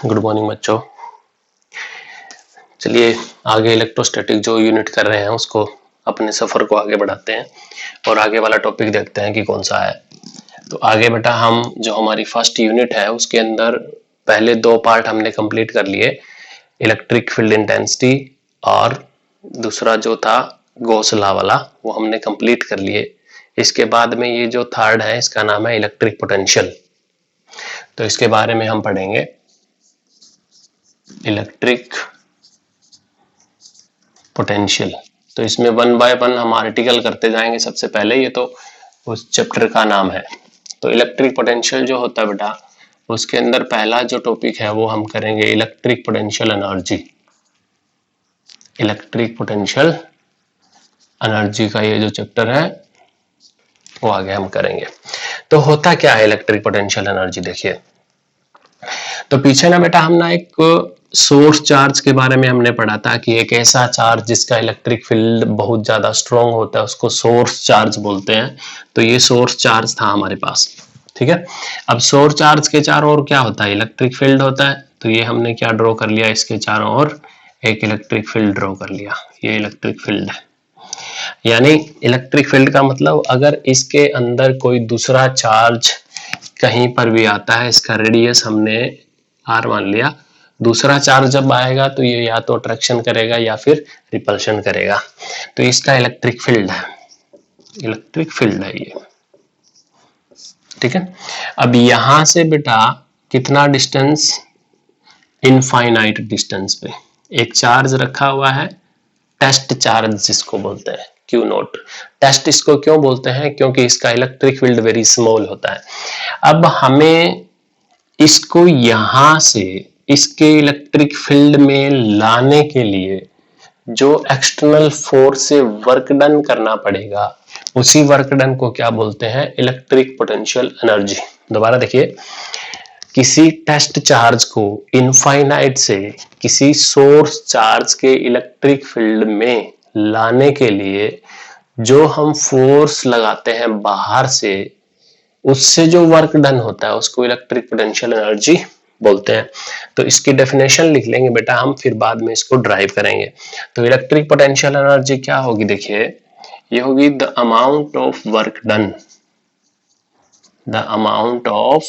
Good morning बच्चों। चलिए आगे इलेक्ट्रोस्टैटिक जो यूनिट कर रहे हैं उसको अपने सफर को आगे बढ़ाते हैं और आगे वाला टॉपिक देखते हैं कि कौन सा है। तो आगे बेटा हम जो हमारी फर्स्ट यूनिट है उसके अंदर पहले दो पार्ट हमने कंप्लीट कर लिए, इलेक्ट्रिक फील्ड इंटेंसिटी और दूसरा जो था गॉस लॉ वाला वो हमने कंप्लीट कर लिए। इसके बाद में ये जो थर्ड है इसका नाम है इलेक्ट्रिक पोटेंशियल। तो इसके बारे में हम पढ़ेंगे, इलेक्ट्रिक पोटेंशियल। तो इसमें वन बाय वन हम आर्टिकल करते जाएंगे। सबसे पहले ये तो उस चैप्टर का नाम है। तो इलेक्ट्रिक पोटेंशियल जो होता है बेटा उसके अंदर पहला जो टॉपिक है वो हम करेंगे electric potential energy. Electric potential energy का ये जो चैप्टर है वो आगे हम करेंगे। तो होता क्या है इलेक्ट्रिक पोटेंशियल एनर्जी, देखिए। तो पीछे ना बेटा हम ना एक सोर्स चार्ज के बारे में हमने पढ़ा था कि एक ऐसा चार्ज जिसका इलेक्ट्रिक फील्ड बहुत ज्यादा स्ट्रॉन्ग होता है उसको सोर्स चार्ज बोलते हैं। तो ये सोर्स चार्ज था हमारे पास, ठीक है। अब सोर्स चार्ज के चारों ओर क्या होता है, इलेक्ट्रिक फील्ड होता है। तो ये हमने क्या ड्रॉ कर लिया, इसके चारों ओर एक इलेक्ट्रिक फील्ड ड्रॉ कर लिया। ये इलेक्ट्रिक फील्ड है, यानी इलेक्ट्रिक फील्ड का मतलब अगर इसके अंदर कोई दूसरा चार्ज कहीं पर भी आता है, इसका रेडियस हमने r मान लिया, दूसरा चार्ज जब आएगा तो ये या तो अट्रैक्शन करेगा या फिर रिपल्शन करेगा। तो इसका इलेक्ट्रिक फील्ड है, इलेक्ट्रिक फील्ड है ये, ठीक है। अब यहां से बेटा कितना डिस्टेंस, इनफाइनाइट डिस्टेंस पे एक चार्ज रखा हुआ है, टेस्ट चार्ज जिसको बोलते हैं, क्यू नॉट। टेस्ट इसको क्यों बोलते हैं, क्योंकि इसका इलेक्ट्रिक फील्ड वेरी स्मॉल होता है। अब हमें इसको यहां से इसके इलेक्ट्रिक फील्ड में लाने के लिए जो एक्सटर्नल फोर्स से वर्क डन करना पड़ेगा उसी वर्क डन को क्या बोलते हैं, इलेक्ट्रिक पोटेंशियल एनर्जी। दोबारा देखिए, किसी टेस्ट चार्ज को इनफाइनाइट से किसी सोर्स चार्ज के इलेक्ट्रिक फील्ड में लाने के लिए जो हम फोर्स लगाते हैं बाहर से, उससे जो वर्क डन होता है उसको इलेक्ट्रिक पोटेंशियल एनर्जी बोलते हैं। तो इसकी डेफिनेशन लिख लेंगे बेटा हम, फिर बाद में इसको ड्राइव करेंगे। तो इलेक्ट्रिक पोटेंशियल एनर्जी क्या होगी, देखिए ये होगी the amount of work done, the amount of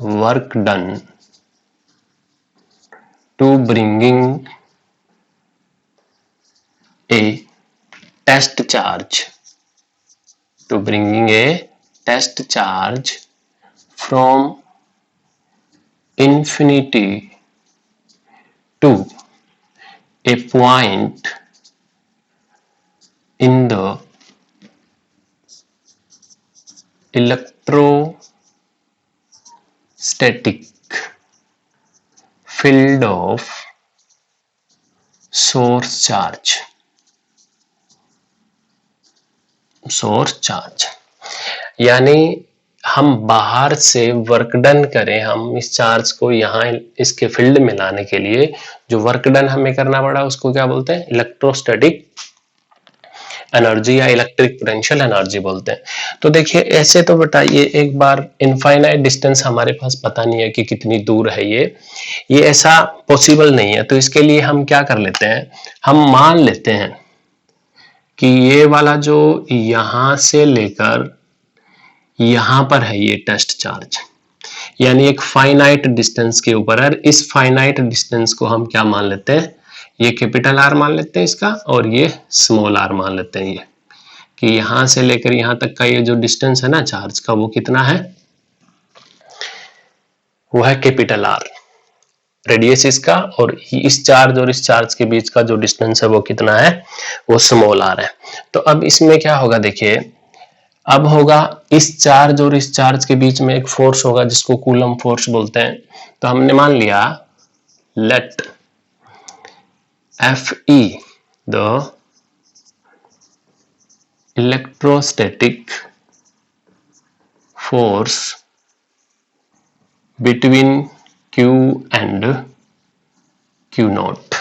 work done to bringing a test charge, to bringing a test charge from infinity to a point in the electrostatic field of source charge, source charge. यानी हम बाहर से work done करें, हम इस charge को यहाँ इसके फील्ड में लाने के लिए जो वर्क डन हमें करना पड़ा उसको क्या बोलते हैं, इलेक्ट्रोस्टैटिक एनर्जी या इलेक्ट्रिक पोटेंशियल एनर्जी बोलते हैं। तो देखिए ऐसे तो बेटा ये एक बार इनफाइनाइट डिस्टेंस हमारे पास पता नहीं है कि कितनी दूर है, ये ऐसा पॉसिबल नहीं है। तो इसके लिए हम क्या कर लेते हैं, हम मान लेते हैं कि ये वाला जो यहां से लेकर यहां पर है ये टेस्ट चार्ज, यानी एक फाइनाइट डिस्टेंस के ऊपर है। इस फाइनाइट डिस्टेंस को हम क्या मान लेते हैं, ये कैपिटल आर मान लेते हैं इसका, और ये स्मॉल आर मान लेते हैं। ये कि यहां से लेकर यहां तक का ये जो डिस्टेंस है ना चार्ज का, वो कितना है, वो है कैपिटल आर रेडियस इसका, और इस चार्ज और इस चार्ज के बीच का जो डिस्टेंस है वो कितना है, वो स्मॉल आर है। तो अब इसमें क्या होगा, देखिए अब होगा इस चार्ज और इस चार्ज के बीच में एक फोर्स होगा जिसको कूलम फोर्स बोलते हैं। तो हमने मान लिया let Fe the electrostatic force between Q and Q naught.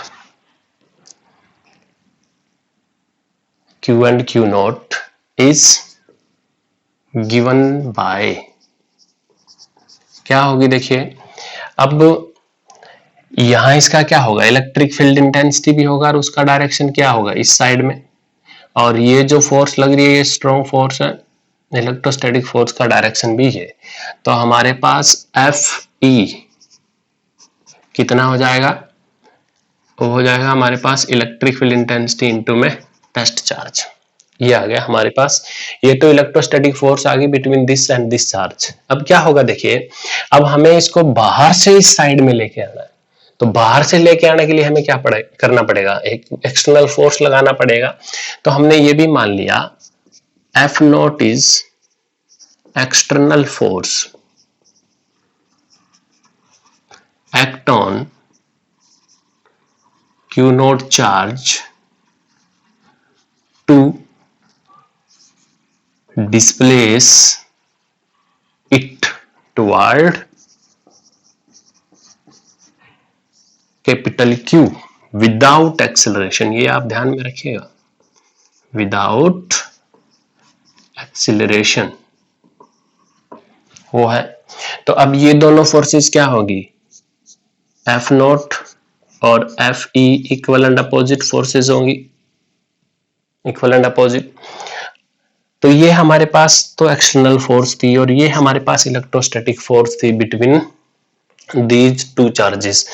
Q and Q naught is given by, क्या होगी देखिए, अब यहां इसका क्या होगा, इलेक्ट्रिक फील्ड इंटेंसिटी भी होगा और उसका डायरेक्शन क्या होगा, इस साइड में, और ये जो फोर्स लग रही है ये स्ट्रॉन्ग फोर्स है, इलेक्ट्रोस्टैटिक फोर्स का डायरेक्शन भी है। तो हमारे पास एफ ई कितना हो जाएगा, वो हो जाएगा हमारे पास इलेक्ट्रिक फील्ड इंटेंसिटी इनटू में टेस्ट चार्ज। ये आ गया हमारे पास, ये तो इलेक्ट्रोस्टैटिक फोर्स आ गई between this and this charge. अब क्या होगा देखिए, अब हमें इसको बाहर से इस साइड में लेके आना है, तो बाहर से लेके आने के लिए हमें क्या करना पड़ेगा, एक एक्सटर्नल फोर्स लगाना पड़ेगा। तो हमने ये भी मान लिया F not is external force act on Q naught charge to displace it toward capital Q without acceleration। ये आप ध्यान में रखिएगा, without acceleration वो है। तो अब ये दोनों फोर्सेस क्या होगी, F नॉट और F E equal and opposite forces होंगी, इक्वल एंड अपोजिट। तो ये हमारे पास तो एक्सटर्नल फोर्स थी और ये हमारे पास इलेक्ट्रोस्टैटिक फोर्स थी बिटवीन दीज टू चार्जेस।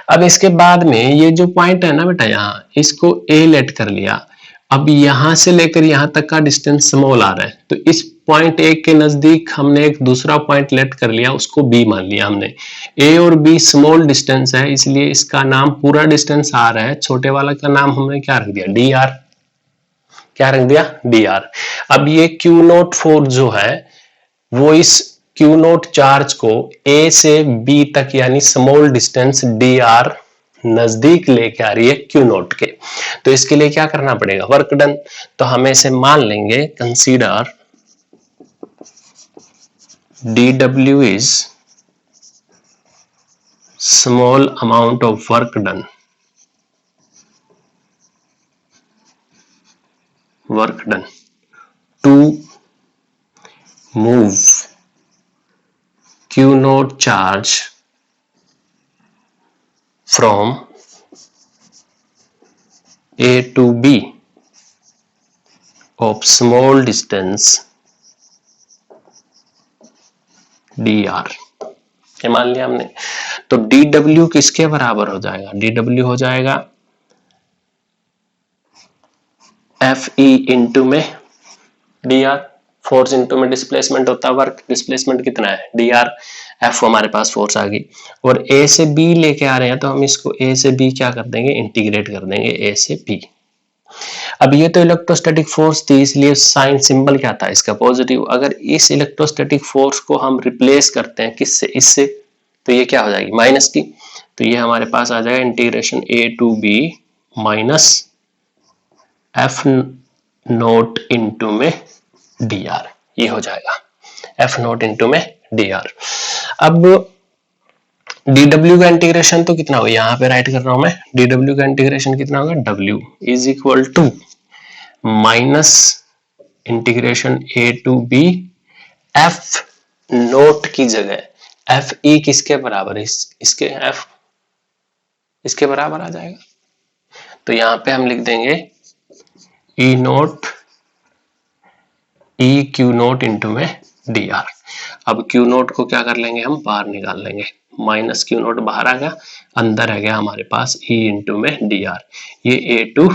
अब इसके बाद में ये जो पॉइंट है ना बेटा, यहाँ इसको ए लेट कर लिया। अब यहां से लेकर यहां तक का डिस्टेंस स्मॉल आ रहा है, तो इस पॉइंट ए के नजदीक हमने एक दूसरा पॉइंट लेट कर लिया, उसको बी मान लिया हमने। ए और बी स्मॉल डिस्टेंस है, इसलिए इसका नाम पूरा डिस्टेंस आर है, छोटे वाला का नाम हमने क्या रख दिया, डी आर। क्या रख दिया, डी आर। अब ये क्यू नोट फोर्स जो है वो इस क्यू नोट चार्ज को ए से बी तक यानी स्मॉल डिस्टेंस डी आर नजदीक लेके आ रही है क्यू नोट के। तो इसके लिए क्या करना पड़ेगा, वर्क डन। तो हम इसे मान लेंगे, consider dw is small amount of work done, to move q naught charge from A to B of small distance dr। ये मान लिया हमने। तो dw किसके बराबर हो जाएगा, dw हो जाएगा fe इंटू में dr, फोर्स इंटू में डिस्प्लेसमेंट होता है वर्क, डिस्प्लेसमेंट कितना है dr, f हमारे पास फोर्स आ गई। और a से b लेके आ रहे हैं तो हम इसको a से b क्या कर देंगे, इंटीग्रेट कर देंगे a से b। अब ये तो इलेक्ट्रोस्टैटिक फोर्स थी, इसलिए साइन सिंबल क्या था इसका, पॉजिटिव। अगर इस इलेक्ट्रोस्टैटिक फोर्स को हम रिप्लेस करते हैं किससे, इससे, तो ये क्या हो जाएगी, माइनस की। तो ये हमारे पास आ जाएगा integration a to b minus F naught into में डी आर, ये हो जाएगा एफ नोट इंटू में डी आर। अब dw का इंटीग्रेशन तो कितना होगा, यहाँ पे राइट कर रहा हूं मैं, dw का इंटीग्रेशन कितना होगा, w is equal to minus integration a to b F naught की जगह एफ ई किसके बराबर है, इसके एफ इसके बराबर आ जाएगा। तो यहां पे हम लिख देंगे E naught E Q naught into में डी आर। अब क्यू नोट को क्या कर लेंगे, हम बाहर निकाल लेंगे, माइनस क्यू नोट बाहर आ गया, अंदर आ गया हमारे पास ई इंटू में डी आर, ये ए टू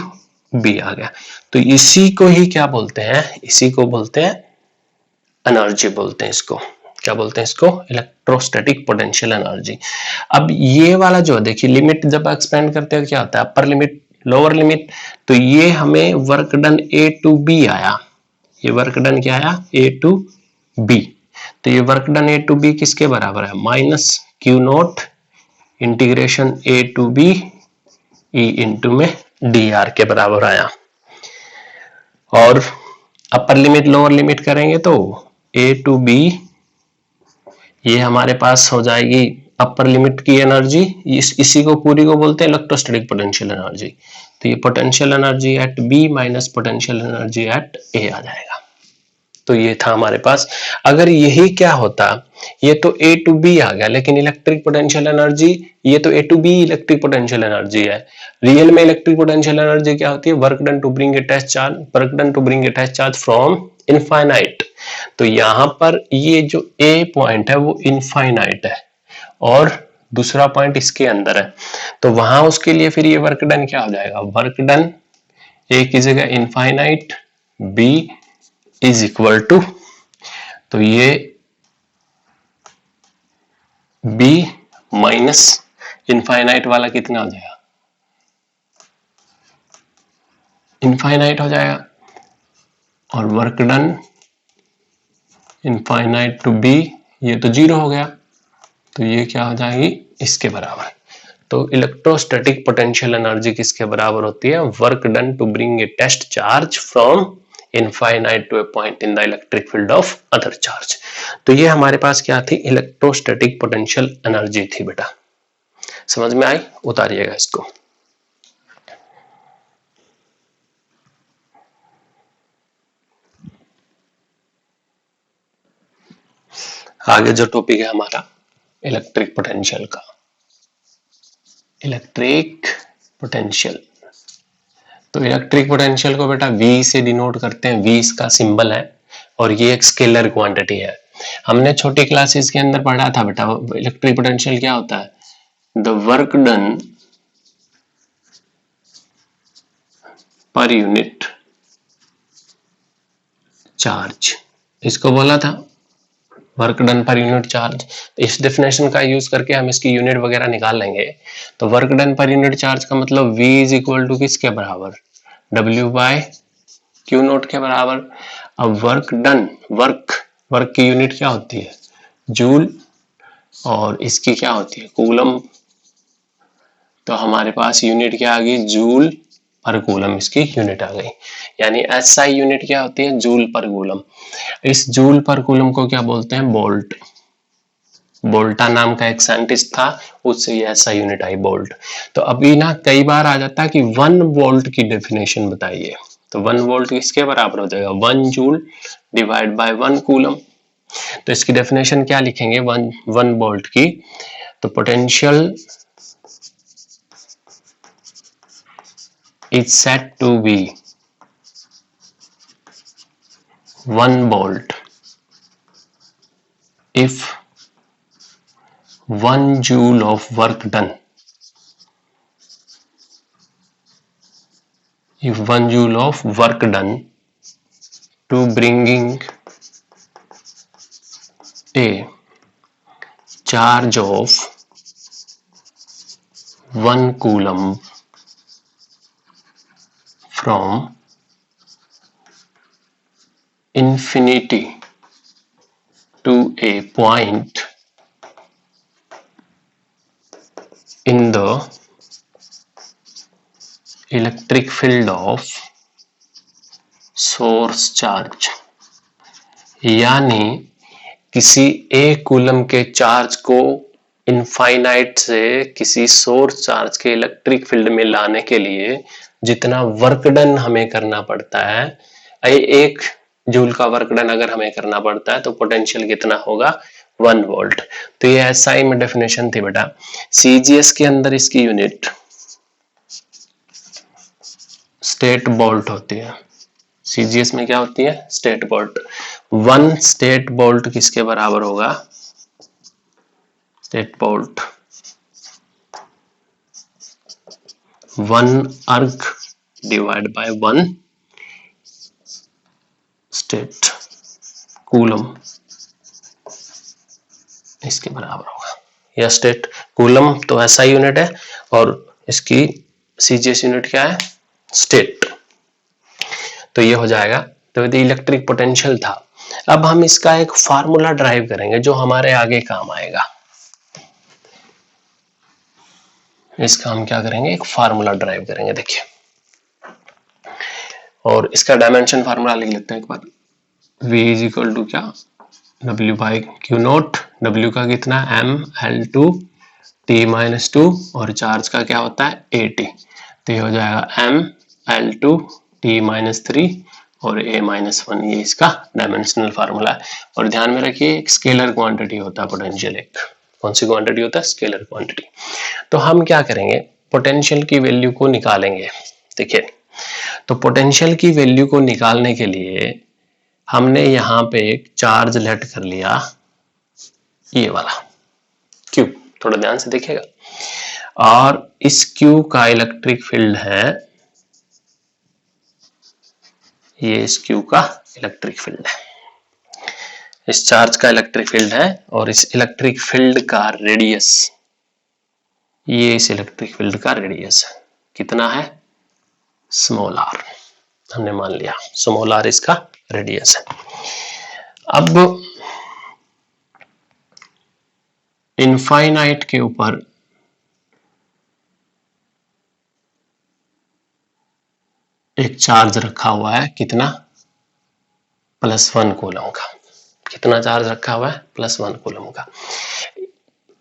बी आ गया। तो इसी को ही क्या बोलते हैं, इसी को बोलते हैं एनर्जी बोलते हैं। इसको क्या बोलते हैं, इसको इलेक्ट्रोस्टैटिक पोटेंशियल एनर्जी। अब ये वाला जो देखिए लिमिट जब एक्सपेंड करते हैं क्या होता है, अपर लिमिट लोअर लिमिट। तो ये हमें work done A to B आया, ये वर्क डन क्या आया, ए टू बी। तो ये work done A to B किसके बराबर है, minus Q naught integration A to B E into में डी आर के बराबर आया। और अपर लिमिट लोअर लिमिट करेंगे तो ए टू बी ये हमारे पास हो जाएगी अपर लिमिट की एनर्जी, इसी को पूरी को बोलते हैं इलेक्ट्रोस्टैटिक पोटेंशियल एनर्जी। तो ये potential energy at B minus potential energy at A आ जाएगा। तो ये था हमारे पास। अगर यही क्या होता ये तो A to B आ गया, लेकिन इलेक्ट्रिक पोटेंशियल एनर्जी, ये तो A to B electric potential energy है। रियल में इलेक्ट्रिक पोटेंशियल एनर्जी क्या होती है? Work done to bring a test charge, work done to bring a test charge from infinite. तो यहां पर ये जो A पॉइंट है वो इनफाइनाइट है और दूसरा पॉइंट इसके अंदर है, तो वहां उसके लिए फिर ये वर्क डन क्या हो जाएगा? वर्क डन A की जगह infinite, B is equal to, तो ये B माइनस इनफाइनाइट वाला कितना हो जाएगा? इनफाइनाइट हो जाएगा, और work done infinite to B ये तो 0 हो गया, तो ये क्या हो जाएगी? इसके बराबर। तो इलेक्ट्रोस्टैटिक पोटेंशियल एनर्जी किसके बराबर होती है? Work done to bring a test charge from infinite to a point in the electric field of other charge. तो ये हमारे पास क्या थी? इलेक्ट्रोस्टैटिक पोटेंशियल एनर्जी थी बेटा। समझ में आई? उतारिएगा इसको। आगे जो टॉपिक है हमारा इलेक्ट्रिक पोटेंशियल का, इलेक्ट्रिक पोटेंशियल। तो इलेक्ट्रिक पोटेंशियल को बेटा V से डिनोट करते हैं, V इसका सिंबल है, और ये एक स्केलर क्वांटिटी है। हमने छोटी क्लासेस के अंदर पढ़ा था बेटा इलेक्ट्रिक पोटेंशियल क्या होता है? The work done per unit charge, इसको बोला था work done per unit charge. इस डेफिनेशन का यूज करके हम इसकी यूनिट वगैरह निकाल लेंगे। तो work done per unit charge का मतलब V इज इक्वल टू किसके बराबर? W बाय क्यू नोट के बराबर। अब वर्क डन, वर्क की यूनिट क्या होती है? जूल, और इसकी क्या होती है? कूलम। तो हमारे पास यूनिट क्या आ गई? जूल पर कूलम इसकी यूनिट आ गई। यानी SI यूनिट क्या होती है? जूल पर कूलम। इस जूल पर कूलम को क्या बोलते हैं? बोल्ट। बोल्टा नाम का एक साइंटिस्ट था, उससे ये SI यूनिट आई, बोल्ट। तो अभी ना कई बार आ जाता है कि 1 वोल्ट की डेफिनेशन बताइए, तो 1 वोल्ट किसके बराबर हो जाएगा? 1 जूल डिवाइड बाय 1 कूलम। तो इसकी डेफिनेशन क्या लिखेंगे 1 वोल्ट की? तो potential is said to be 1 volt if 1 joule of work done, if 1 joule of work done to bringing a charge of 1 coulomb from infinity to a point in the electric field of source charge। यानी किसी एक coulomb के charge को infinite से किसी source charge के electric field में लाने के लिए जितना वर्क डन हमें करना पड़ता है, एक जूल का वर्क डन अगर हमें करना पड़ता है तो पोटेंशियल कितना होगा? 1 वोल्ट। तो ये SI में डेफिनेशन थी बेटा। CGS के अंदर इसकी यूनिट स्टेट वोल्ट होती है। CGS में क्या होती है? State volt. 1 स्टेट वोल्ट किसके बराबर होगा? स्टेट वोल्ट 1 अर्ग डिवाइड बाय 1 स्टेट कूलम इसके बराबर होगा। यह स्टेट कूलम तो SI यूनिट है और इसकी CGS यूनिट क्या है? स्टेट। तो ये हो जाएगा। तो ये इलेक्ट्रिक पोटेंशियल था। अब हम इसका एक फार्मूला ड्राइव करेंगे जो हमारे आगे काम आएगा। इसका हम क्या करेंगे? एक फार्मूला ड्राइव करेंगे। देखिए, और इसका डायमेंशन फार्मूला लिख लेते हैं एक बार। V इज इक्वल टू क्या? W by Q note. W का कितना? mL2 T-2 और चार्ज का क्या होता है? AT। तो ये हो जाएगा mL2 T-3 और A-1 ये इसका डायमेंशनल फार्मूला है। और ध्यान में रखिए एक स्केलर क्वांटिटी होता है पोटेंशियल, एक कौन सी क्वांटिटी होता है, स्केलर क्वांटिटी। तो हम क्या करेंगे, पोटेंशियल की वैल्यू को निकालेंगे। देखिए तो पोटेंशियल की वैल्यू को निकालने के लिए हमने यहाँ पे एक चार्ज लेट कर लिया, ये वाला Q, थोड़ा ध्यान से देखिएगा, और इस Q का इलेक्ट्रिक फील्ड है, ये इस Q का इलेक्ट्रिक फील्ड है, इस चार्ज का इलेक्ट्रिक फील्ड है, और इस इलेक्ट्रिक फील्ड का रेडियस, ये इस इलेक्ट्रिक फील्ड का रेडियस है, कितना है, स्मॉल r, हमने मान लिया स्मॉल r इसका रेडियस है। अब इनफाइनाइट के ऊपर एक चार्ज रखा हुआ है, कितना, +1 कूलम का, कितना चार्ज रखा हुआ है, +1 कूलम का।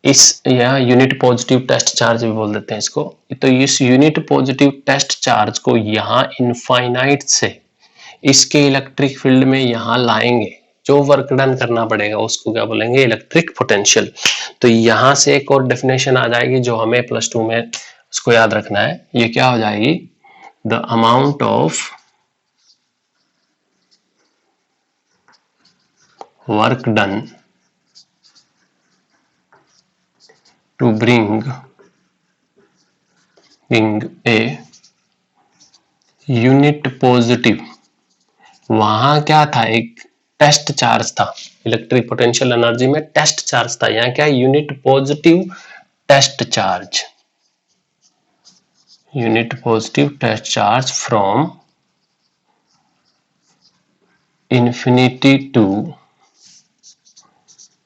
इस यहाँ यूनिट पॉजिटिव टेस्ट चार्ज भी बोल देते हैं इसको। तो इस यूनिट पॉजिटिव टेस्ट चार्ज को यहाँ इनफाइनाइट से इसके इलेक्ट्रिक फील्ड में यहाँ लाएंगे, जो वर्क डन करना पड़ेगा उसको क्या बोलेंगे, इलेक्ट्रिक पोटेंशियल। तो यहाँ से एक और डेफिनेशन आ जाएगी जो हमें +2 में उसको याद रखना है, ये क्या हो जाएगी, the amount of work done to bring a unit positive, वहां क्या था, एक टेस्ट चार्ज था, इलेक्ट्रिक पोटेंशियल एनर्जी में टेस्ट चार्ज था, यहाँ क्या, unit positive test charge, unit positive test charge from infinity to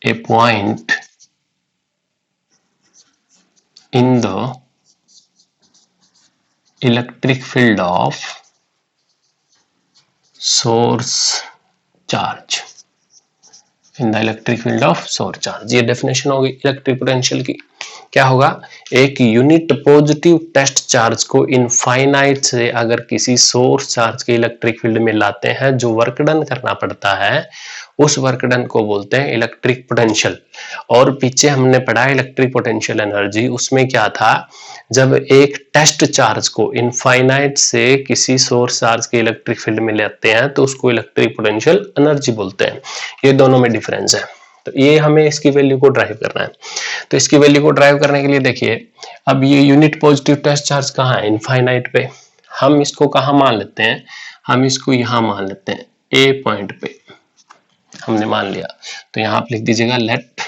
a point in the electric field of source charge, in the electric field of source charge। ये definition होगी electric potential की। क्या होगा, एक unit positive test charge को infinite से अगर किसी सोर्स चार्ज के इलेक्ट्रिक फील्ड में लाते हैं, जो वर्क डन करना पड़ता है उस वर्क डन को बोलते हैं इलेक्ट्रिक पोटेंशियल। और पीछे हमने पढ़ा इलेक्ट्रिक पोटेंशियल एनर्जी, उसमें क्या था, जब एक टेस्ट चार्ज को इनफाइनाइट से किसी सोर्स चार्ज के इलेक्ट्रिक फील्ड में लेते हैं तो उसको इलेक्ट्रिक पोटेंशियल एनर्जी बोलते हैं। ये दोनों में डिफरेंस है। तो ये हमें इसकी वैल्यू को ड्राइव करना है। तो इसकी वैल्यू को ड्राइव करने के लिए देखिए, अब ये यूनिट पॉजिटिव टेस्ट चार्ज कहाँ है, इनफाइनाइट पे। हम इसको कहाँ मान लेते हैं, हम इसको यहाँ मान लेते हैं, ए पॉइंट पे हमने मान लिया। तो यहाँ आप लिख दीजिएगा, let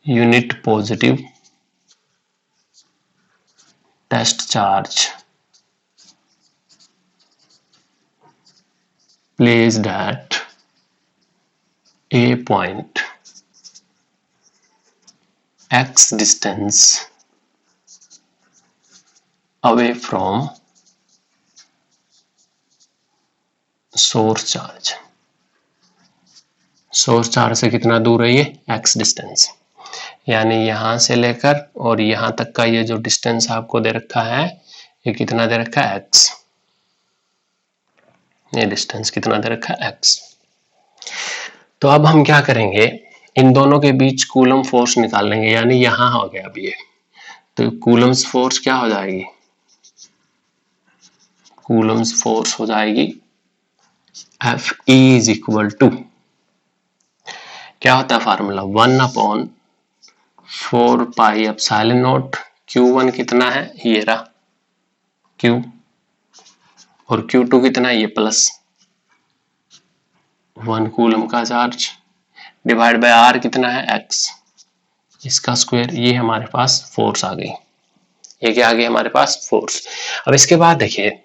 unit positive test charge placed at a point x distance away from source charge। Source charge से कितना दूर है ये, x डिस्टेंस, यानी यहां से लेकर और यहां तक का ये जो डिस्टेंस आपको दे रखा है, ये कितना दे रखा है, x, ये डिस्टेंस कितना दे रखा है, x। तो अब हम क्या करेंगे, इन दोनों के बीच कूलम फोर्स निकाल लेंगे, यानी यहां हो गया अब ये, तो कूलम्स फोर्स क्या हो जाएगी, कूलम्स फोर्स हो जाएगी F E is equal to, क्या होता है formula, 1/4 pi epsilon not, Q1 कितना है, ये रहा Q, और Q2 कितना है, ये +1 कूलम का चार्ज, डिवाइड बाय R कितना है, x, इसका स्क्वायर। ये हमारे पास फोर्स आ गई, ये क्या आ गई हमारे पास, फोर्स। अब इसके बाद देखिए,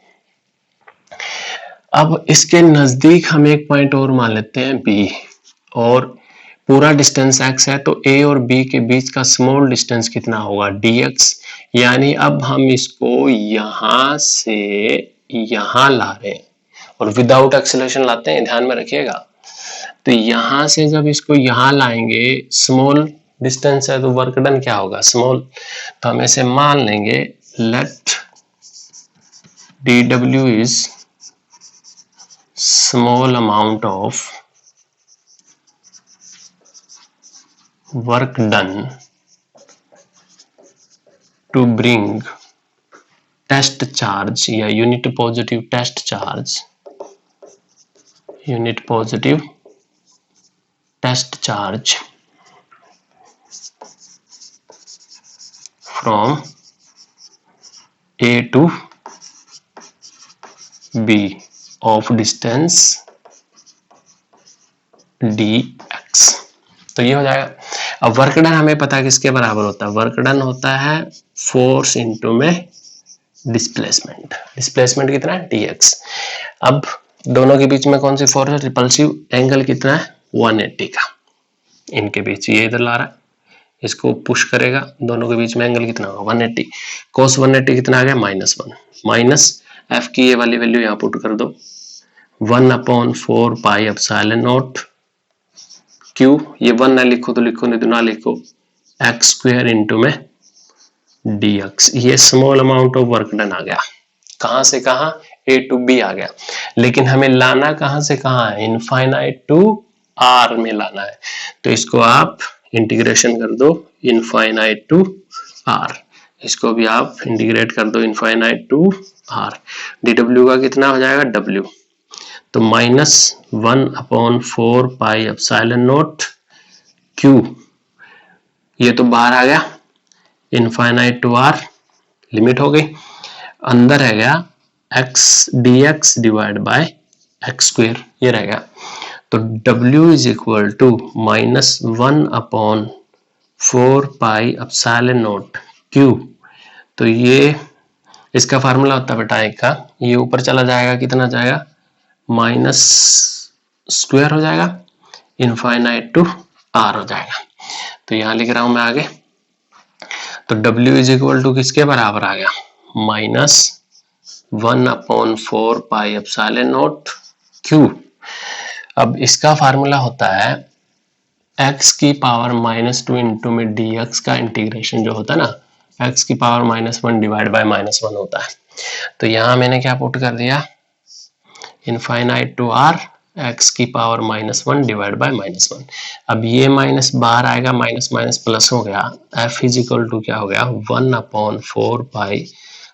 अब इसके नजदीक हम एक पॉइंट और मान लेते हैं B, और पूरा डिस्टेंस x है, तो A और B के बीच का स्मॉल डिस्टेंस कितना होगा, dx। यानी अब हम इसको यहां से यहां ला रहे हैं, और विदाउट एक्सेलरेशन लाते हैं, ध्यान में रखिएगा। तो यहां से जब इसको यहां लाएंगे, स्मॉल डिस्टेंस है तो वर्क डन क्या होगा, स्मॉल। तो हम ऐसे मान लेंगे, late dw is small amount of work done to bring test charge या unit positive test charge from A to B of distance dx। तो ये हो जाएगा। अब वर्क डन हमें पता है किसके बराबर होता है, वर्क डन होता है फोर्स इनटू में डिस्प्लेसमेंट कितना है dx। अब दोनों के बीच में कौन सी फोर्स है, रिपल्सिव एंगल कितना है 180 का, इनके बीच ये इधर ला रहा है, इसको पुश करेगा, दोनों के बीच में एंगल कितना होगा 180, cos 180 कितना आ गया -1, माइनस f की ये वाली वैल्यू यहाँ पुट कर दो 1/4 पाई एप्सिलॉन नॉट q, ये 1 ना लिखो तो लिखो, नहीं तो ना लिखो, x स्क्वायर इनटू में dx। ये small amount of work done आ गया, कहां से कहां A टू B आ गया, लेकिन हमें लाना कहां से कहां है, इनफाइनाइट टू R में लाना है। तो इसको आप इंटीग्रेशन कर दो इनफाइनाइट टू R, इसको भी आप इंटीग्रेट कर दो इनफाइनाइट टू R। dw का कितना हो जाएगा w, तो -1/4 पाई एप्सिलॉन नॉट q, ये तो बाहर आ गया, इनफाइनाइट टू R लिमिट हो गई, अंदर है गया x dx divide by x square, ये रहेगा। तो w is equal to -1/4 pi epsilon naught q, तो ये इसका फार्मूला होता है बेटा एक का, ये ऊपर चला जाएगा, कितना जाएगा माइनस स्क्वायर हो जाएगा, इनफाइनाइट टू r हो जाएगा। तो यहां लिख रहा हूं मैं आगे, तो w इज इक्वल टू किसके बराबर आ गया -1/4 पाई एप्सिलॉन नॉट q। अब इसका फार्मूला होता है x की पावर -2 इंटू में dx का इंटीग्रेशन जो होता है ना, x की पावर -1 डिवाइड बाय -1 होता है। तो यहां मैंने क्या पुट कर दिया, इनफाइनाइट टू r x की पावर -1 डिवाइड बाय -1। अब ये माइनस बाहर आएगा, माइनस माइनस प्लस हो गया, f इज इक्वल टू क्या हो गया 1/4 पाई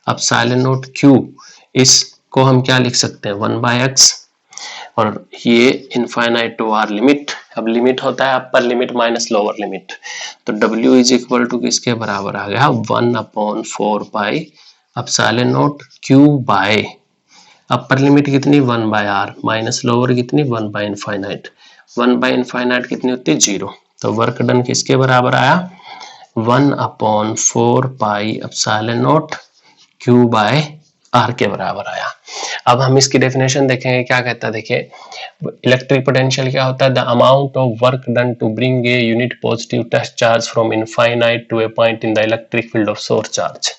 एप्सिलॉन नॉट q। इसको हम क्या लिख सकते हैं 1/x, और ये इनफाइनाइट टू r लिमिट, अब लिमिट होता है upper limit minus lower limit, तो w इज इक्वल टू किसके बराबर आ गया 1/4 pi epsilon naught q bye upper limit कितनी 1/r माइनस लोअर कितनी 1/इनफाइनाइट, 1/इनफाइनाइट कितनी होती है 0। तो वर्क डन किसके बराबर आया 1/4 pi epsilon naught q by r के बराबर आया। अब हम इसकी डेफिनेशन देखेंगे, क्या कहता है देखिए, इलेक्ट्रिक पोटेंशियल क्या होता है, the amount of work done to bring a unit positive test charge from infinite to a point in the electric field of source charge.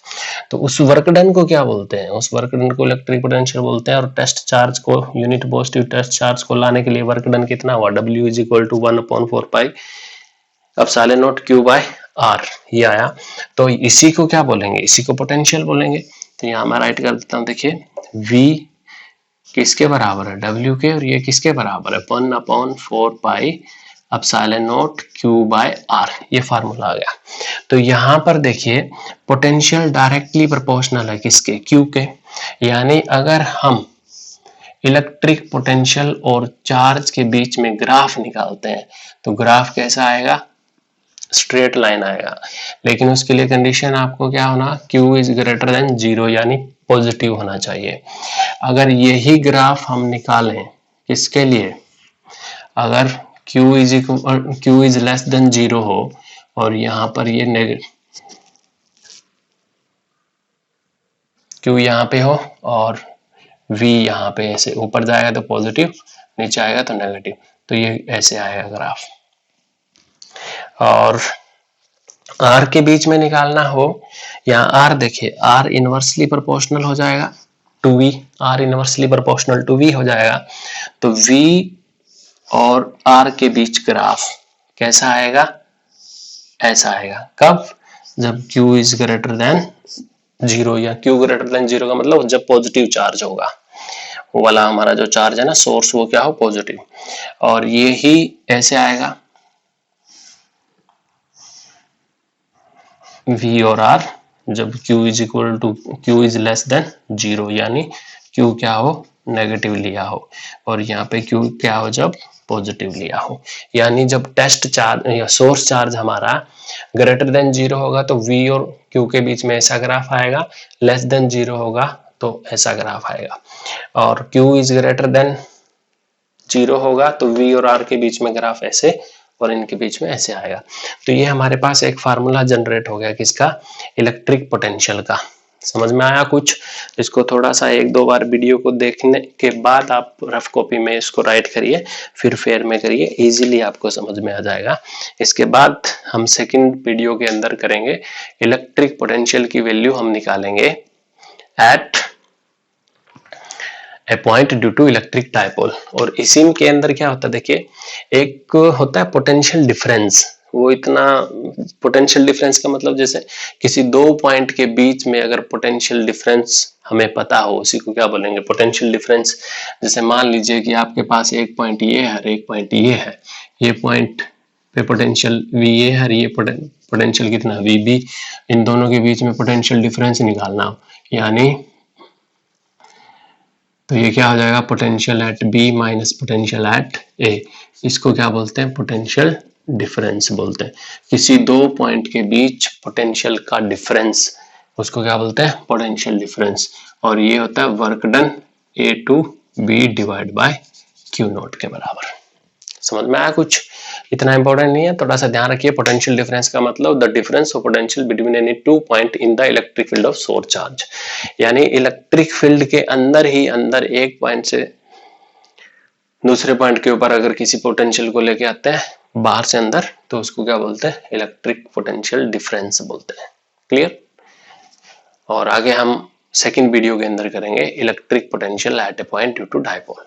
तो उस वर्क डन को क्या बोलते हैं, उस वर्क डन को इलेक्ट्रिक पोटेंशियल बोलते हैं, और टेस्ट चार्ज को, यूनिट पॉजिटिव टेस्ट चार्ज को लाने के लिए वर्क डन कितना हुआ, w is equal to 1/4 pi epsilon naught q by r, ये आया। तो इसी को क्या बोलेंगे, इसी को पोटेंशियल बोलेंगे। तो यहाँ मैं राइट कर देता हूँ, देखिए v किसके बराबर है w के, और ये किसके बराबर है 1/4 pi epsilon naught q by r, ये फार्मूला आ गया। तो यहाँ पर देखिए पोटेंशियल डायरेक्टली प्रोपोर्शनल है किसके, q के, यानी अगर हम इलेक्ट्रिक पोटेंशियल और चार्ज के बीच में ग्राफ निकालते हैं तो ग्राफ कैसा आएगा, स्ट्रेट लाइन आएगा, लेकिन उसके लिए कंडीशन आपको क्या होना, q इज ग्रेटर देन 0 यानी पॉजिटिव होना चाहिए। अगर यही ग्राफ हम निकालें किसके लिए, अगर q इज लेस देन 0 हो और यहाँ पर ये q यहाँ पे हो और v यहाँ पे ऐसे ऊपर जाएगा तो पॉजिटिव, नीचे आएगा तो नेगेटिव, तो ये ऐसे आएगा ग्राफ। और r के बीच में निकालना हो, यहाँ r देखिए r इनवर्सली प्रोपोर्शनल हो जाएगा to v, r inversely proportional to v हो जाएगा, तो v और r के बीच ग्राफ कैसा आएगा, ऐसा आएगा। कब, जब q is greater than zero या Q ग्रेटर देन जीरो का मतलब जब पॉजिटिव चार्ज होगा, वो वाला हमारा जो चार्ज है ना सोर्स, वो क्या हो पॉजिटिव, और ये ही ऐसे आएगा V और R जब Q is equal to Q is less than zero, यानी Q क्या हो नेगेटिव लिया हो, और यहाँ पे Q क्या हो जब पॉजिटिव लिया हो। यानी जब टेस्ट चार्ज या सोर्स चार्ज हमारा ग्रेटर देन जीरो होगा तो V और Q के बीच में ऐसा ग्राफ आएगा, लेस देन जीरो होगा तो ऐसा ग्राफ आएगा, और Q is greater than zero होगा तो V और R के बीच में ग्राफ ऐसे और इनके बीच में ऐसे आएगा। तो ये हमारे पास एक फार्मूला जनरेट हो गया किसका, इलेक्ट्रिक पोटेंशियल का। समझ में आया कुछ? इसको थोड़ा सा एक दो बार वीडियो को देखने के बाद आप रफ कॉपी में इसको राइट करिए, फिर फेयर में करिए, इजीली आपको समझ में आ जाएगा। इसके बाद हम सेकंड वीडियो के अंदर करेंगे इलेक्ट्रिक पोटेंशियल की वैल्यू हम निकालेंगे at a point due to electric dipole. और इसी के अंदर क्या होता है देखिए, एक होता है पोटेंशियल डिफरेंस, वो इतना पोटेंशियल डिफरेंस का मतलब जैसे किसी दो पॉइंट के बीच में अगर पोटेंशियल डिफरेंस हमें पता हो, उसी को क्या बोलेंगे पोटेंशियल डिफरेंस। जैसे मान लीजिए कि आपके पास एक पॉइंट ये है और एक पॉइंट ये है, ये पॉइंट पे पोटेंशियल वी ए है, ये पोटेंशियल कितना वी बी, इन दोनों के बीच में पोटेंशियल डिफरेंस निकालना हो, यानी तो ये क्या हो जाएगा potential at B minus potential at A, इसको क्या बोलते हैं पोटेंशियल डिफरेंस बोलते हैं। किसी दो पॉइंट के बीच पोटेंशियल का डिफरेंस, उसको क्या बोलते हैं पोटेंशियल डिफरेंस, और ये होता है work done A to B divide by Q naught के बराबर। समझ में आया कुछ? इतना इंपॉर्टेंट नहीं है, थोड़ा सा ध्यान रखिए। पोटेंशियल डिफरेंस का मतलब the difference of potential between any two point in the electric field of source charge, यानी इलेक्ट्रिक फील्ड के अंदर ही अंदर एक पॉइंट से दूसरे पॉइंट के ऊपर अगर किसी पोटेंशियल को लेके आते हैं बाहर से अंदर, तो उसको क्या बोलते हैं इलेक्ट्रिक पोटेंशियल डिफरेंस बोलते हैं। क्लियर? और आगे हम सेकंड वीडियो के अंदर करेंगे electric potential at a point due to dipole.